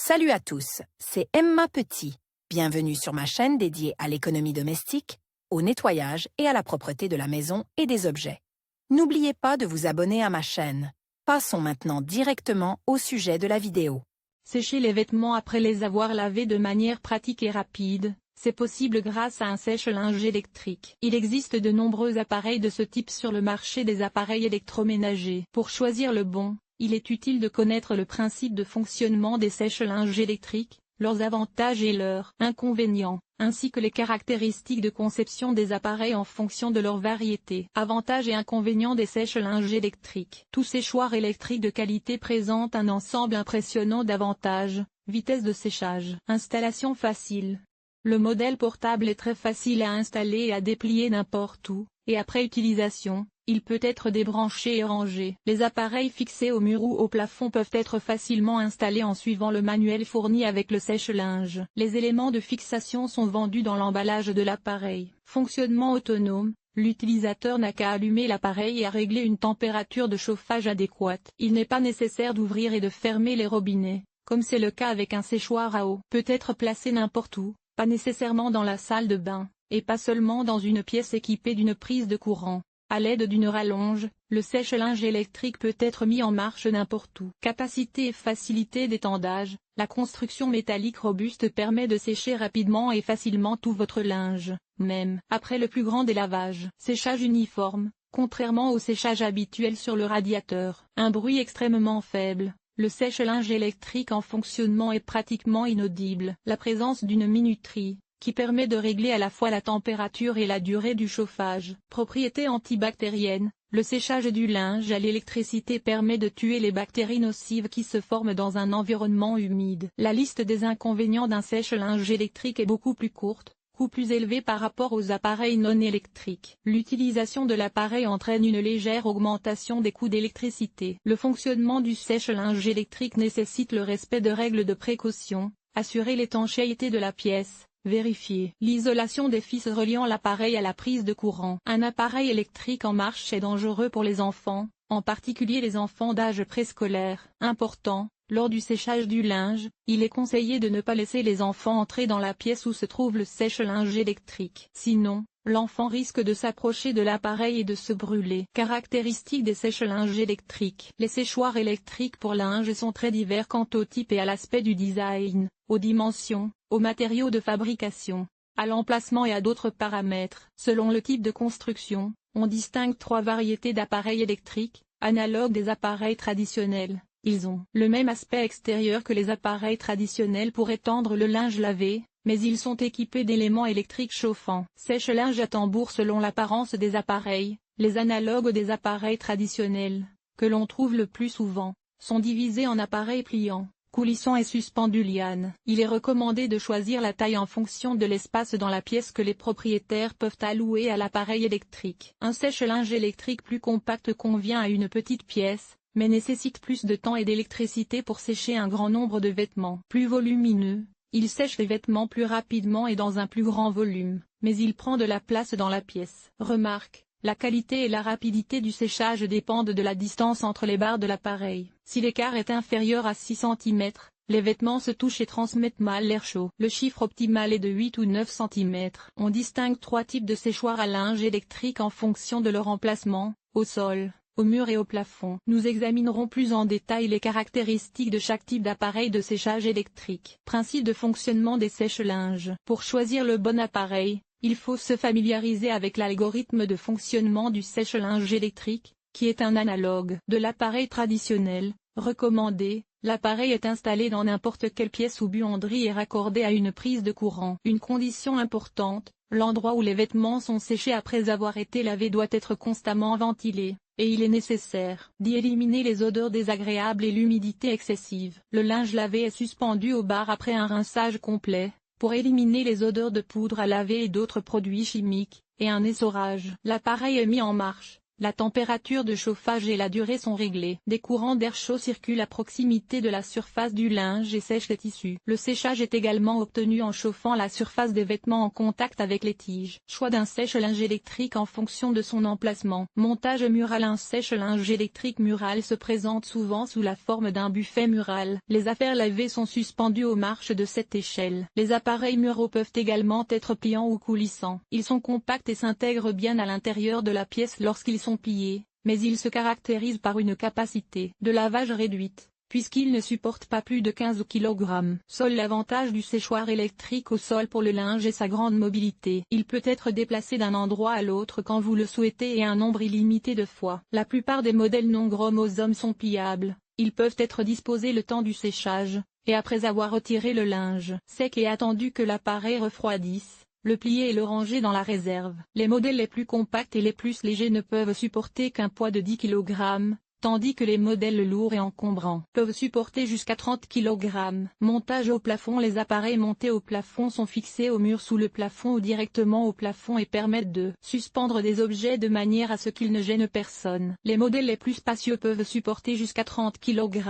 Salut à tous, c'est Emma Petit. Bienvenue sur ma chaîne dédiée à l'économie domestique, au nettoyage et à la propreté de la maison et des objets. N'oubliez pas de vous abonner à ma chaîne. Passons maintenant directement au sujet de la vidéo. Sécher les vêtements après les avoir lavés de manière pratique et rapide, c'est possible grâce à un sèche-linge électrique. Il existe de nombreux appareils de ce type sur le marché des appareils électroménagers. Pour choisir le bon, il est utile de connaître le principe de fonctionnement des sèche-linges électriques, leurs avantages et leurs inconvénients, ainsi que les caractéristiques de conception des appareils en fonction de leur variété. Avantages et inconvénients des sèche-linges électriques. Tout séchoir électrique de qualité présente un ensemble impressionnant d'avantages: vitesse de séchage, installation facile. Le modèle portable est très facile à installer et à déplier n'importe où, et après utilisation, il peut être débranché et rangé. Les appareils fixés au mur ou au plafond peuvent être facilement installés en suivant le manuel fourni avec le sèche-linge. Les éléments de fixation sont vendus dans l'emballage de l'appareil. Fonctionnement autonome. L'utilisateur n'a qu'à allumer l'appareil et à régler une température de chauffage adéquate. Il n'est pas nécessaire d'ouvrir et de fermer les robinets, comme c'est le cas avec un séchoir à eau. Peut être placé n'importe où, pas nécessairement dans la salle de bain, et pas seulement dans une pièce équipée d'une prise de courant. À l'aide d'une rallonge, le sèche-linge électrique peut être mis en marche n'importe où. Capacité et facilité d'étendage. La construction métallique robuste permet de sécher rapidement et facilement tout votre linge, même après le plus grand des lavages. Séchage uniforme. Contrairement au séchage habituel sur le radiateur, un bruit extrêmement faible, le sèche-linge électrique en fonctionnement est pratiquement inaudible. La présence d'une minuterie, qui permet de régler à la fois la température et la durée du chauffage. Propriété antibactérienne. Le séchage du linge à l'électricité permet de tuer les bactéries nocives qui se forment dans un environnement humide. La liste des inconvénients d'un sèche-linge électrique est beaucoup plus courte, coût plus élevé par rapport aux appareils non électriques. L'utilisation de l'appareil entraîne une légère augmentation des coûts d'électricité. Le fonctionnement du sèche-linge électrique nécessite le respect de règles de précaution, assurer l'étanchéité de la pièce. Vérifier l'isolation des fils reliant l'appareil à la prise de courant. Un appareil électrique en marche est dangereux pour les enfants, en particulier les enfants d'âge préscolaire. Important, lors du séchage du linge, il est conseillé de ne pas laisser les enfants entrer dans la pièce où se trouve le sèche-linge électrique. Sinon, l'enfant risque de s'approcher de l'appareil et de se brûler. Caractéristiques des sèche-linges électriques. Les séchoirs électriques pour linge sont très divers quant au type et à l'aspect du design, aux dimensions, aux matériaux de fabrication, à l'emplacement et à d'autres paramètres. Selon le type de construction, on distingue trois variétés d'appareils électriques, analogues des appareils traditionnels. Ils ont le même aspect extérieur que les appareils traditionnels pour étendre le linge lavé, mais ils sont équipés d'éléments électriques chauffants. Sèche-linge à tambour. Selon l'apparence des appareils, les analogues des appareils traditionnels, que l'on trouve le plus souvent, sont divisés en appareils pliants, coulissants et suspendus lianes. Il est recommandé de choisir la taille en fonction de l'espace dans la pièce que les propriétaires peuvent allouer à l'appareil électrique. Un sèche-linge électrique plus compact convient à une petite pièce, mais nécessite plus de temps et d'électricité pour sécher un grand nombre de vêtements. Plus volumineux, il sèche les vêtements plus rapidement et dans un plus grand volume, mais il prend de la place dans la pièce. Remarque, la qualité et la rapidité du séchage dépendent de la distance entre les barres de l'appareil. Si l'écart est inférieur à 6 cm, les vêtements se touchent et transmettent mal l'air chaud. Le chiffre optimal est de 8 ou 9 cm. On distingue trois types de séchoirs à linge électrique en fonction de leur emplacement: au sol, au mur et au plafond. Nous examinerons plus en détail les caractéristiques de chaque type d'appareil de séchage électrique. Principe de fonctionnement des sèche-linges. Pour choisir le bon appareil, il faut se familiariser avec l'algorithme de fonctionnement du sèche-linge électrique, qui est un analogue de l'appareil traditionnel. Recommandé, l'appareil est installé dans n'importe quelle pièce ou buanderie et raccordé à une prise de courant. Une condition importante, l'endroit où les vêtements sont séchés après avoir été lavés doit être constamment ventilé, et il est nécessaire d'y éliminer les odeurs désagréables et l'humidité excessive. Le linge lavé est suspendu aux barres après un rinçage complet, pour éliminer les odeurs de poudre à laver et d'autres produits chimiques, et un essorage. L'appareil est mis en marche, La température de chauffage et la durée sont réglées. Des courants d'air chaud circulent à proximité de la surface du linge et sèchent les tissus. Le séchage est également obtenu en chauffant la surface des vêtements en contact avec les tiges. Choix d'un sèche-linge électrique en fonction de son emplacement. Montage mural. Un sèche-linge électrique mural se présente souvent sous la forme d'un buffet mural. Les affaires lavées sont suspendues aux marches de cette échelle. Les appareils muraux peuvent également être pliants ou coulissants. Ils sont compacts et s'intègrent bien à l'intérieur de la pièce lorsqu'ils sont pliés, mais ils se caractérisent par une capacité de lavage réduite, puisqu'ils ne supportent pas plus de 15 kg. Seul l'avantage du séchoir électrique au sol pour le linge est sa grande mobilité. Il peut être déplacé d'un endroit à l'autre quand vous le souhaitez et un nombre illimité de fois. La plupart des modèles non chromosomes sont pliables. Ils peuvent être disposés le temps du séchage, et après avoir retiré le linge sec et attendu que l'appareil refroidisse, le plier et le ranger dans la réserve. Les modèles les plus compacts et les plus légers ne peuvent supporter qu'un poids de 10 kg, tandis que les modèles lourds et encombrants peuvent supporter jusqu'à 30 kg. Montage au plafond. Les appareils montés au plafond sont fixés au mur sous le plafond ou directement au plafond et permettent de suspendre des objets de manière à ce qu'ils ne gênent personne. Les modèles les plus spacieux peuvent supporter jusqu'à 30 kg.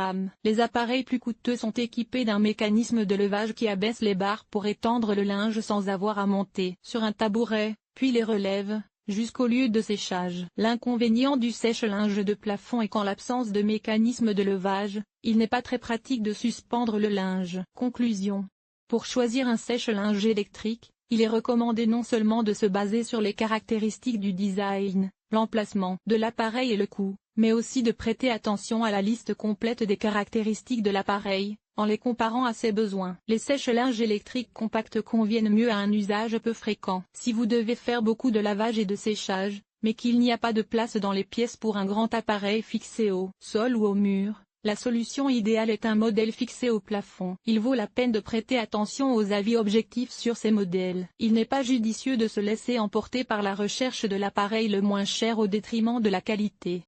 Les appareils plus coûteux sont équipés d'un mécanisme de levage qui abaisse les barres pour étendre le linge sans avoir à monter sur un tabouret, puis les relève jusqu'au lieu de séchage. L'inconvénient du sèche-linge de plafond est qu'en l'absence de mécanisme de levage, il n'est pas très pratique de suspendre le linge. Conclusion. Pour choisir un sèche-linge électrique, il est recommandé non seulement de se baser sur les caractéristiques du design, l'emplacement de l'appareil et le coût, mais aussi de prêter attention à la liste complète des caractéristiques de l'appareil, en les comparant à ses besoins. Les sèche-linges électriques compacts conviennent mieux à un usage peu fréquent. Si vous devez faire beaucoup de lavage et de séchage, mais qu'il n'y a pas de place dans les pièces pour un grand appareil fixé au sol ou au mur, la solution idéale est un modèle fixé au plafond. Il vaut la peine de prêter attention aux avis objectifs sur ces modèles. Il n'est pas judicieux de se laisser emporter par la recherche de l'appareil le moins cher au détriment de la qualité.